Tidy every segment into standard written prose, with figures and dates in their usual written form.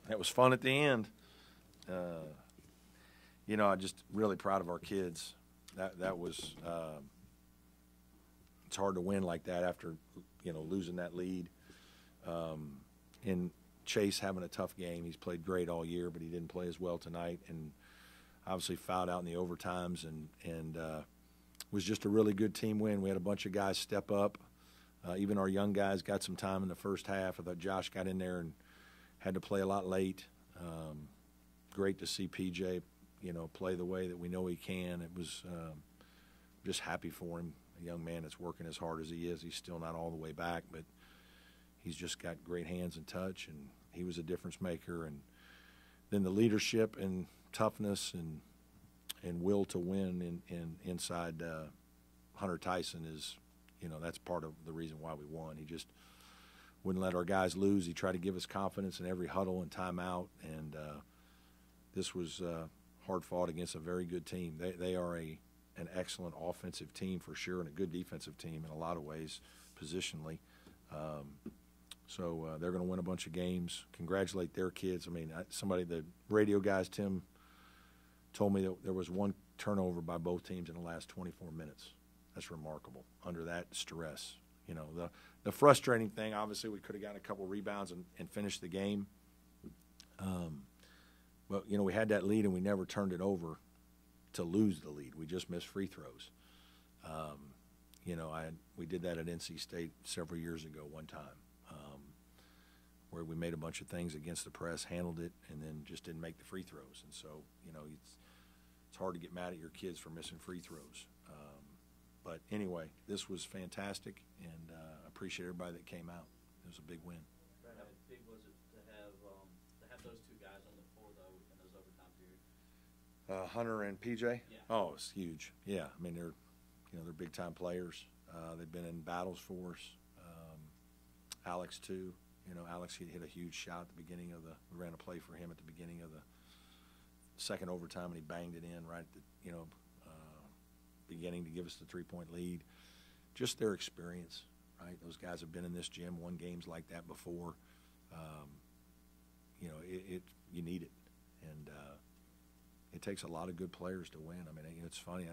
That was fun at the end. I'm just really proud of our kids. That was it's hard to win like that after losing that lead. And Chase having a tough game. He's played great all year, but he didn't play as well tonight, and obviously fouled out in the overtimes. And was just a really good team win. We had a bunch of guys step up. Even our young guys got some time in the first half. I thought Josh got in there and had to play a lot late. Great to see PJ, play the way that we know he can. It was just happy for him. A young man that's working as hard as he is. He's still not all the way back, but he's just got great hands and touch, and he was a difference maker. And then the leadership and toughness and will to win inside Hunter Tyson is, that's part of the reason why we won. He just wouldn't let our guys lose. He tried to give us confidence in every huddle and timeout, and this was hard fought against a very good team. They are an excellent offensive team for sure, and a good defensive team in a lot of ways, positionally. So they're going to win a bunch of games. Congratulate their kids. I mean, the radio guys, Tim, told me that there was one turnover by both teams in the last 24 minutes. That's remarkable under that stress. The frustrating thing, obviously, we could have gotten a couple rebounds and finished the game. But, we had that lead and we never turned it over to lose the lead. We just missed free throws. We did that at NC State several years ago one time, where we made a bunch of things against the press, handled it, and then just didn't make the free throws. And so, it's hard to get mad at your kids for missing free throws. But anyway, this was fantastic, and I appreciate everybody that came out. It was a big win. How big was it to have those two guys on the floor, though, in those overtime periods? Hunter and PJ? Yeah. Oh, it's huge. Yeah, I mean, they're big-time players. They've been in battles for us. Alex, too. Alex, he hit a huge shot at the beginning of we ran a play for him at the beginning of the second overtime, and he banged it in right at the, beginning to give us the three-point lead. Just their experience, right? Those guys have been in this gym, won games like that before. You need it, and it takes a lot of good players to win. I mean, it's funny.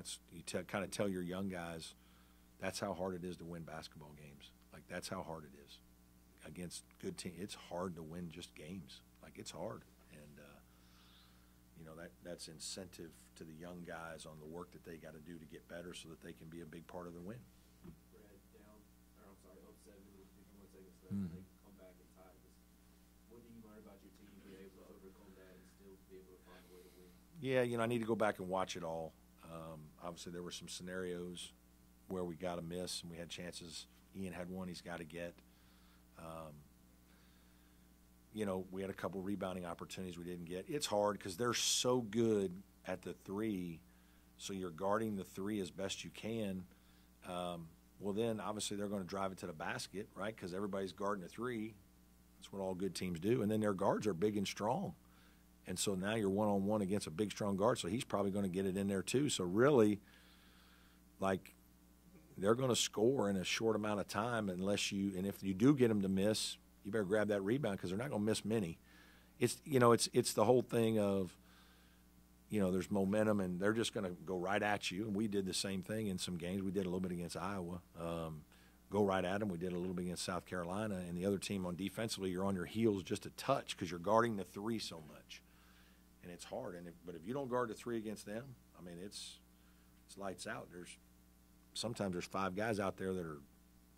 Kind of tell your young guys that's how hard it is to win basketball games. Like, that's how hard it is against good teams. It's hard to win just games. Like, it's hard, and that's incentive to the young guys on the work that they got to do to get better so that they can be a big part of the win. Brad, down, or I'm sorry, 0-7 with 51 seconds left, they come back and tie this. What do you learn about your team being able to overcome that and still be able to find a way to win? Yeah, I need to go back and watch it all. Obviously, there were some scenarios where we got a miss and we had chances. Ian had one he's got to get. We had a couple rebounding opportunities we didn't get. It's hard because they're so good at the three, so you're guarding the three as best you can. Well, then, obviously, they're going to drive it to the basket, right, because everybody's guarding the three. That's what all good teams do. And then their guards are big and strong. And so now you're one-on-one against a big, strong guard, so he's probably going to get it in there too. So really, they're going to score in a short amount of time and if you do get them to miss, you better grab that rebound because they're not going to miss many. It's the whole thing of, there's momentum and they're just going to go right at you. And we did the same thing in some games. We did a little bit against Iowa. Go right at them. We did a little bit against South Carolina. And the other team on defensively, you're on your heels just a touch because you're guarding the three so much. And it's hard. But if you don't guard the three against them, I mean, it's lights out. Sometimes there's five guys out there that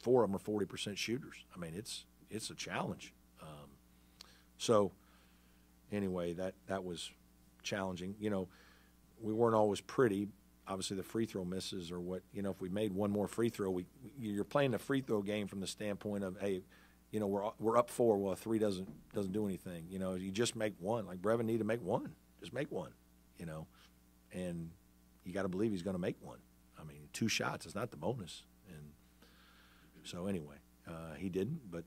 four of them are 40% shooters. I mean, it's a challenge. So anyway, that was challenging. We weren't always pretty. Obviously, the free throw misses or what. If we made one more free throw, you're playing the free throw game from the standpoint of, hey, we're up 4. Well, a 3 doesn't do anything. You just make one. Like Brevin needed to make one. Just make one. And you got to believe he's going to make one. I mean, 2 shots is not the bonus. And so anyway, he didn't. But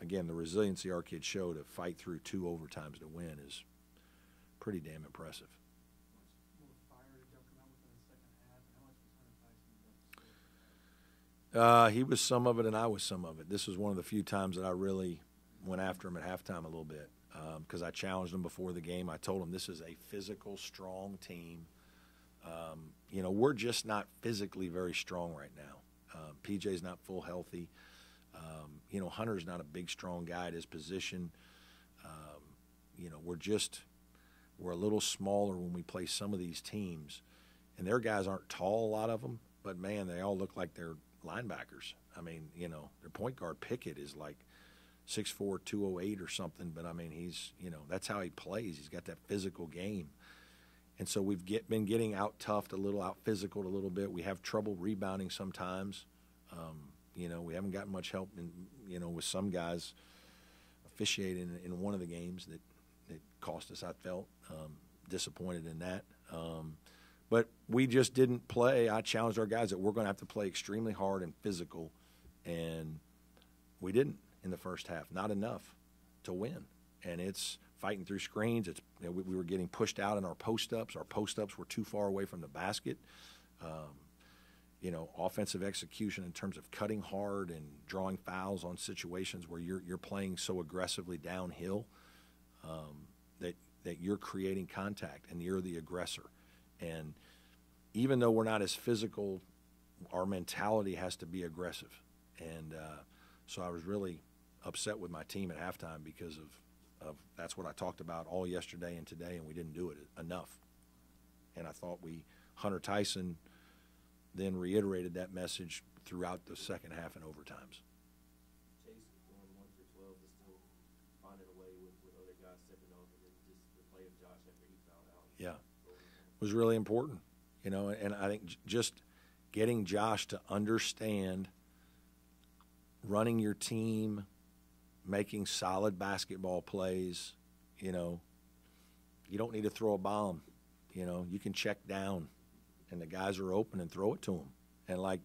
again, the resiliency our kids show to fight through 2 overtimes to win is pretty damn impressive. How much fire did y'all come out with in the second half, and how much was Hunter Tyson? He was some of it, and I was some of it. This was one of the few times that I really went after him at halftime a little bit because I challenged him before the game. I told him this is a physical, strong team. You know, we're just not physically very strong right now. PJ's not full healthy. You know, Hunter's not a big, strong guy at his position. You know, we're a little smaller when we play some of these teams. And their guys aren't tall, a lot of them, but, man, they all look like they're linebackers. I mean, you know, their point guard Pickett is like 6'4", 208 or something, but, I mean, he's, you know, that's how he plays. He's got that physical game. And so we've been getting out-toughed a little, out-physicaled a little bit. We have trouble rebounding sometimes. You know, we haven't gotten much help, you know, with some guys officiating in one of the games that cost us, I felt. Disappointed in that. But we just didn't play. I challenged our guys that we're going to have to play extremely hard and physical, and we didn't in the first half. Not enough to win. And it's fighting through screens. It's, you know, we were getting pushed out in our post-ups. Our post-ups were too far away from the basket. You know, offensive execution in terms of cutting hard and drawing fouls on situations where you're playing so aggressively downhill that you're creating contact and you're the aggressor. And even though we're not as physical, our mentality has to be aggressive. And so I was really upset with my team at halftime because of that's what I talked about all yesterday and today, and we didn't do it enough. And I thought Hunter Tyson then reiterated that message throughout the second half and overtimes. Chase going 1 for 12 is still finding a way with other guys stepping up, and then just the play of Josh after he fouled out. Yeah, it was really important, you know, and I think just getting Josh to understand running your team, making solid basketball plays, you know, you don't need to throw a bomb, you know, you can check down. And the guys are open and throw it to him. And, like,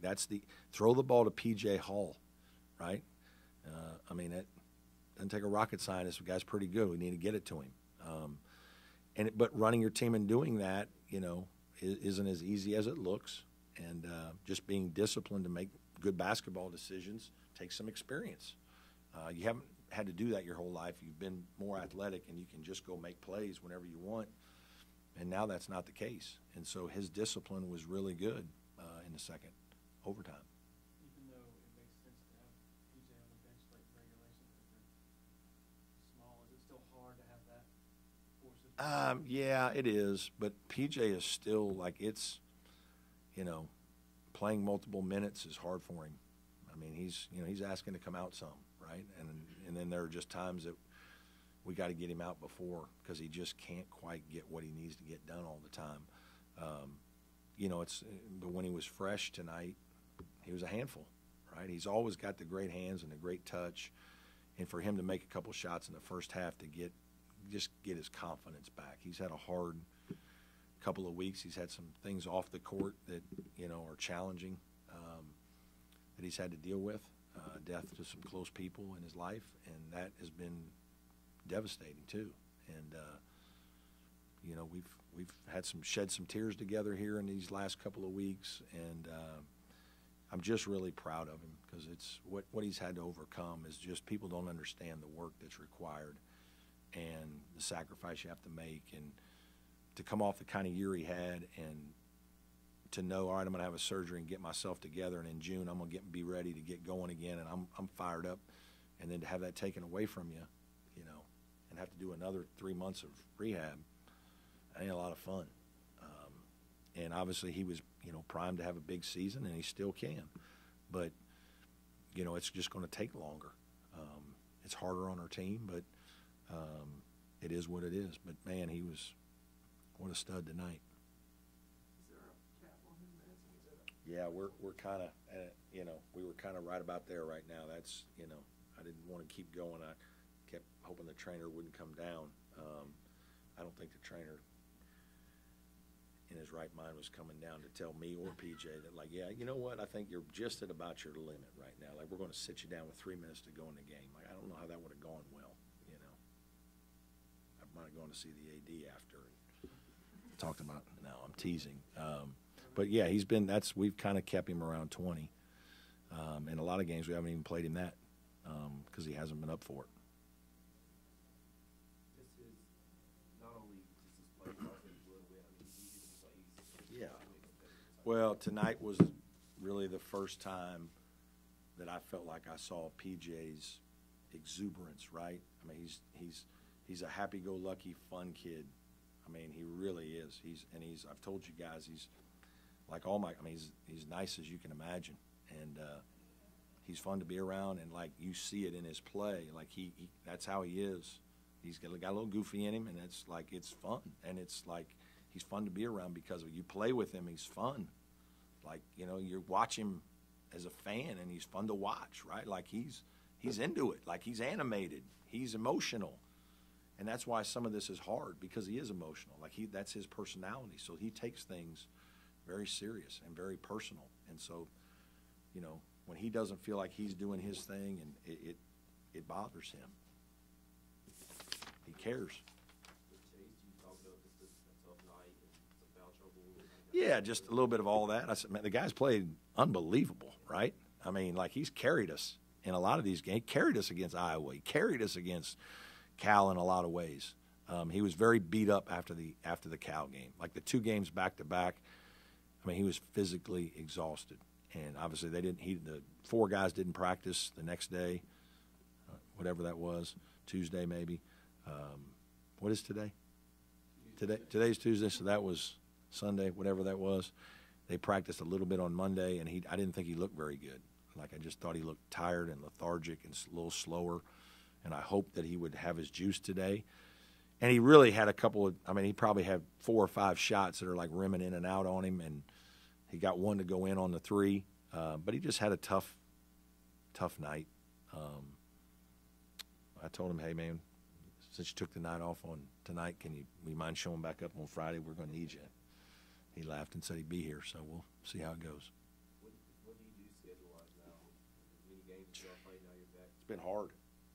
throw the ball to P.J. Hall, right? I mean, it doesn't take a rocket scientist. The guy's pretty good. We need to get it to him. But running your team and doing that, you know, isn't as easy as it looks. And just being disciplined to make good basketball decisions takes some experience. You haven't had to do that your whole life. You've been more athletic, and you can just go make plays whenever you want. And now that's not the case. And so his discipline was really good in the second overtime. Even though it makes sense to have PJ on the bench like regulation because they're small, is it still hard to have that force? Yeah, it is. But PJ is still, like, it's, you know, playing multiple minutes is hard for him. I mean, he's asking to come out some, right? And then there are just times that we got to get him out before because he just can't quite get what he needs to get done all the time. You know, but when he was fresh tonight, he was a handful, right? He's always got the great hands and the great touch. And for him to make a couple shots in the first half to get his confidence back. He's had a hard couple of weeks. He's had some things off the court that, you know, are challenging that he's had to deal with, death to some close people in his life, and that has been devastating too. And you know, we've shed some tears together here in these last couple of weeks, and I'm just really proud of him because it's what he's had to overcome is just people don't understand the work that's required and the sacrifice you have to make, and to come off the kind of year he had and to know, all right, I'm going to have a surgery and get myself together, and in June I'm going to be ready to get going again, and I'm fired up, and then to have that taken away from you, you know, and have to do another 3 months of rehab, that ain't a lot of fun. And obviously he was, you know, primed to have a big season, and he still can. But, you know, it's just going to take longer. It's harder on our team, but it is what it is. But, man, what a stud tonight. Is there a cap on him, man? Yeah, we're kind of, you know, we were kind of right about there right now. That's, you know, I didn't want to keep going. I kept hoping the trainer wouldn't come down. I don't think the trainer in his right mind was coming down to tell me or PJ that, like, yeah, you know what, I think you're just at about your limit right now. Like, we're going to sit you down with 3 minutes to go in the game. Like, I don't know how that would have gone well, you know. I might have gone to see the AD after and talked about, no, I'm teasing. But, yeah, we've kind of kept him around 20. In a lot of games, we haven't even played him that because he hasn't been up for it. Well, tonight was really the first time that I felt like I saw PJ's exuberance, right? I mean, he's a happy-go-lucky, fun kid. I mean, he really is. I've told you guys, he's like he's nice as you can imagine. And he's fun to be around, and like you see it in his play. Like he that's how he is. He's got a little goofy in him, and it's fun. And it's like he's fun to be around because you play with him, he's fun. Like, you watch him as a fan, and he's fun to watch, right? Like he's into it. Like he's animated. He's emotional. And that's why some of this is hard, because he is emotional. Like that's his personality. So he takes things very serious and very personal. And so, when he doesn't feel like he's doing his thing, and it bothers him. He cares. Yeah, just a little bit of all that. I said, man, the guy's played unbelievable, right? I mean, like he's carried us in a lot of these games. He carried us against Iowa. He carried us against Cal in a lot of ways. He was very beat up after the Cal game. Like the 2 games back to back, I mean, he was physically exhausted. And obviously the 4 guys didn't practice the next day, whatever that was, Tuesday maybe. What is today? Today's Tuesday, so that was Sunday, whatever that was. They practiced a little bit on Monday, and I didn't think he looked very good. Like I just thought he looked tired and lethargic and a little slower. And I hoped that he would have his juice today. And he really had he probably had 4 or 5 shots that are like rimming in and out on him, and he got one to go in on the 3. But he just had a tough night. I told him, hey, man, since you took the night off on tonight, we mind showing back up on Friday? We're going to need you. He laughed and said he'd be here, so we'll see how it goes. What do you do schedule-wise now? As many games as y'all play now, you're back? It's been hard.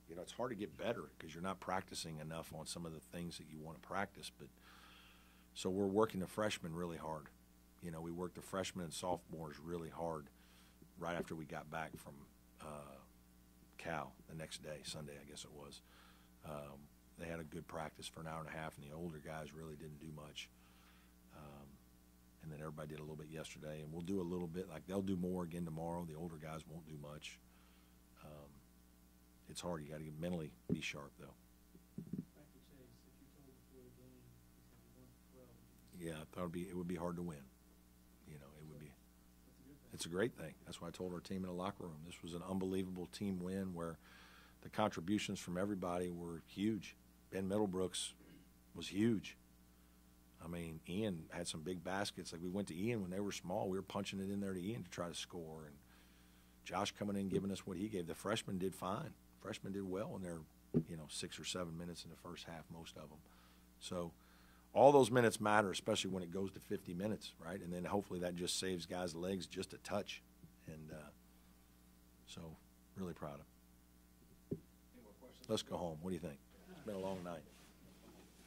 It's hard to get better because you're not practicing enough on some of the things that you want to practice. But so we're working the freshmen really hard. We worked the freshmen and sophomores really hard right after we got back from Cal the next day, Sunday, I guess it was. They had a good practice for an hour and a half, and the older guys really didn't do much. And then everybody did a little bit yesterday, and we'll do a little bit. Like they'll do more again tomorrow. The older guys won't do much. It's hard. You got to mentally be sharp, though. Back to Chase, if you told before the game he's going to be 1-12. Yeah, I thought it would be hard to win. It would be. It's a great thing. That's why I told our team in the locker room. This was an unbelievable team win where the contributions from everybody were huge. Ben Middlebrooks was huge. I mean, Ian had some big baskets. Like we went to Ian when they were small. We were punching it in there to Ian to try to score. And Josh coming in giving us what he gave. The freshmen did fine. Freshmen did well in their, 6 or 7 minutes in the first half, most of them. So all those minutes matter, especially when it goes to 50 minutes, right? And then hopefully that just saves guys' legs just a touch. And so really proud of them. Any more questions? Let's go home. What do you think? It's been a long night.